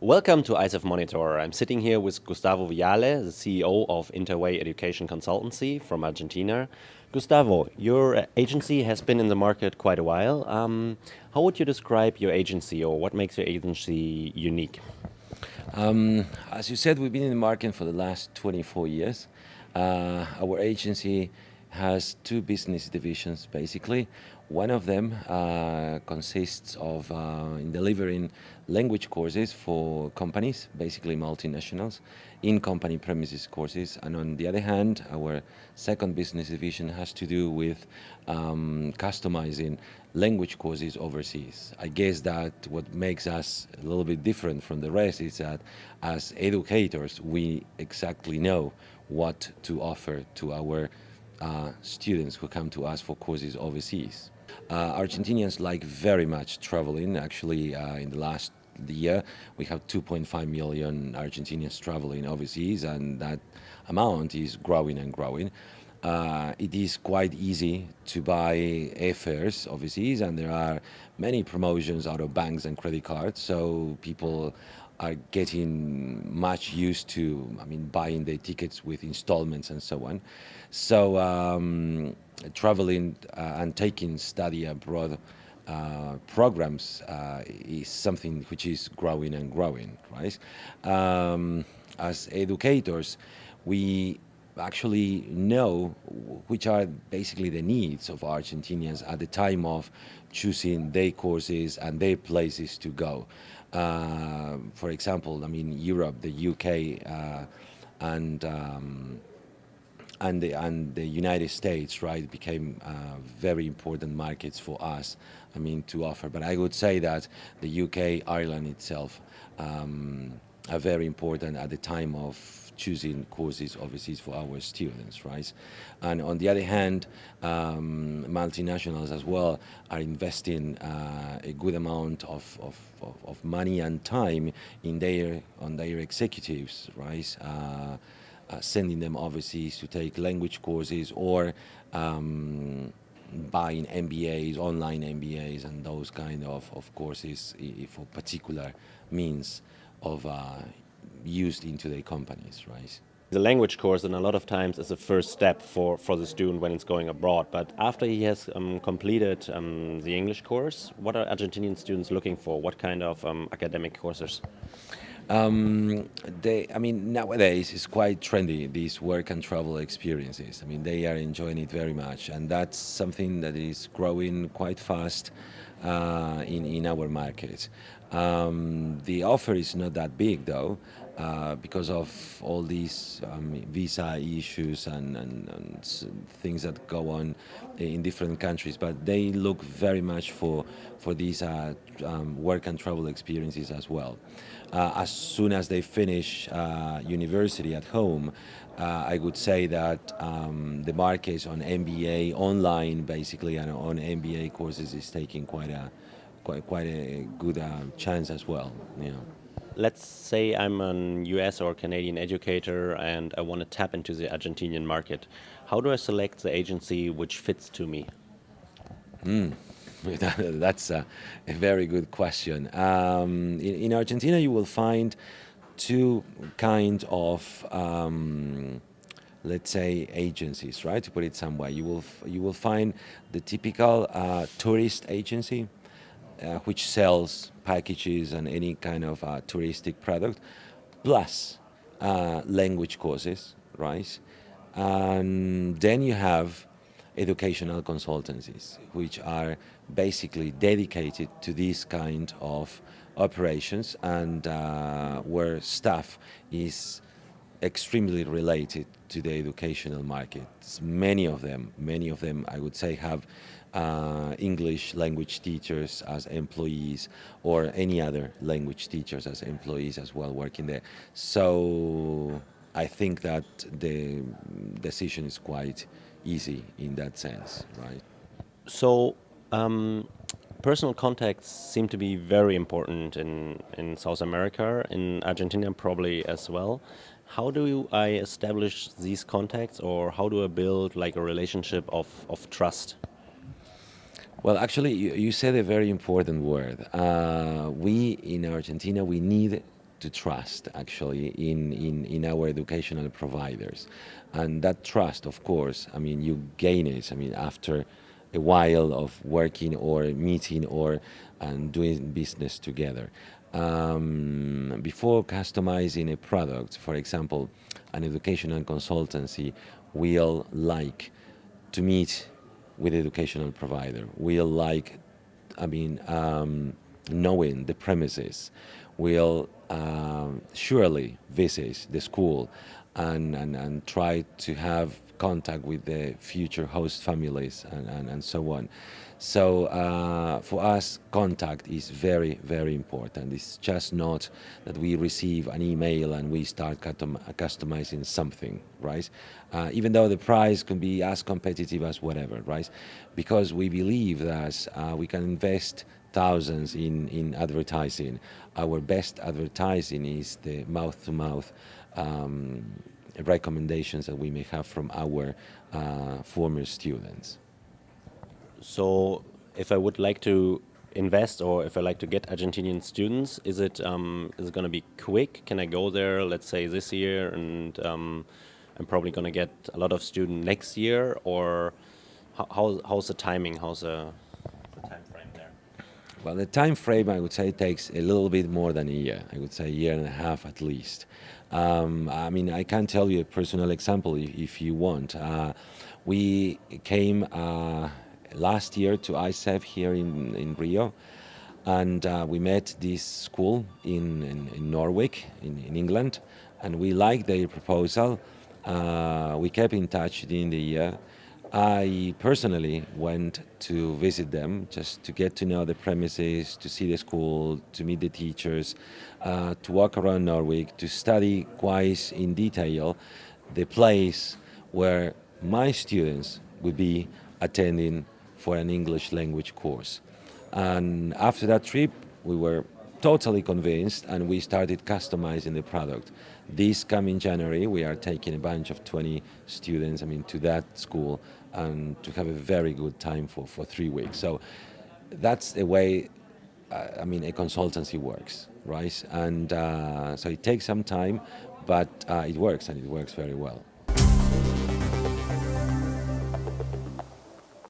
Welcome to ICEF Monitor. I'm sitting here with Gustavo Viale, the CEO of InterWay Education Consultancy from Argentina. Gustavo, your agency has been in the market quite a while. How would you describe your agency, or what makes your agency unique? As you said, we've been in the market for the last 24 years. Our agency has two business divisions, basically. One of them consists of in delivering language courses for companies, basically multinationals, in company premises courses. And on the other hand, our second business division has to do with customizing language courses overseas. I guess that what makes us a little bit different from the rest is that as educators, we exactly know what to offer to our students who come to us for courses overseas. Argentinians like very much traveling. Actually, in the last year, we have 2.5 million Argentinians traveling overseas, and that amount is growing and growing. It is quite easy to buy airfares overseas, and there are many promotions out of banks and credit cards, so people are getting much used to, buying their tickets with installments and so on. So traveling and taking study abroad programs is something which is growing and growing, right? As educators, we actually know which are basically the needs of Argentinians at the time of choosing their courses and their places to go. For example, Europe, the UK, and the United States, right, became very important markets for us, to offer. But I would say that the UK, Ireland itself, are very important at the time of choosing courses overseas for our students, right? And on the other hand, multinationals as well are investing a good amount of money and time on their executives, right? Sending them overseas to take language courses or buying MBAs, online MBAs, and those kind of courses for particular means of used into their companies, right? The language course, and a lot of times, is the first step for the student when it's going abroad. But after he has completed the English course, what are Argentinian students looking for? What kind of academic courses? Nowadays it's quite trendy, these work and travel experiences. They are enjoying it very much, and that's something that is growing quite fast in our market. The offer is not that big though, because of all these visa issues and things that go on in different countries. But they look very much for these work and travel experiences as well. As soon as they finish university at home, I would say that the market on MBA online, basically, and on MBA courses is taking quite a good chance as well. Let's say I'm an US or Canadian educator and I want to tap into the Argentinian market. How do I select the agency which fits to me? That's a very good question. In Argentina, you will find two kind of let's say agencies, right? To put it some way, you will find the typical tourist agency, which sells packages and any kind of touristic product, plus language courses, right? And then you have educational consultancies, which are basically dedicated to this kind of operations, and where staff is extremely related to the educational markets. Many of them, I would say, have English language teachers as employees, or any other language teachers as employees as well working there. So I think that the decision is quite easy in that sense, right? So, personal contacts seem to be very important in South America, in Argentina probably as well. How do I establish these contacts, or how do I build like a relationship of trust? Well, actually, you said a very important word. We in Argentina, we need to trust actually in our educational providers. And that trust, of course, I mean, you gain it, I mean, after a while of working or meeting or and doing business together. Before customizing a product, for example, an educational consultancy will like to meet with educational provider. We'll like, I mean, knowing the premises. We'll surely visit the school and try to have contact with the future host families and so on. So for us, contact is very, very important. It's just not that we receive an email and we start customizing something, right? Even though the price can be as competitive as whatever, right? Because we believe that we can invest thousands in advertising. Our best advertising is the mouth-to-mouth recommendations that we may have from our former students. So, if I would like to invest or if I like to get Argentinian students, is it going to be quick? Can I go there, let's say this year, and I'm probably going to get a lot of students next year, or how's the timing? How's the time frame there? Well, the time frame, I would say, takes a little bit more than a year. I would say a year and a half at least. I mean, I can tell you a personal example if you want. We came last year to ICEF here in Rio, and we met this school in Norwich, in England, and we liked their proposal. We kept in touch during the year. I personally went to visit them just to get to know the premises, to see the school, to meet the teachers, to walk around Norwich, to study quite in detail the place where my students would be attending for an English language course. And after that trip, we were totally convinced and we started customizing the product. This coming January, we are taking a bunch of 20 students, I mean, to that school and to have a very good time for 3 weeks. So that's the way, I mean, a consultancy works, right? And so it takes some time, but it works and it works very well.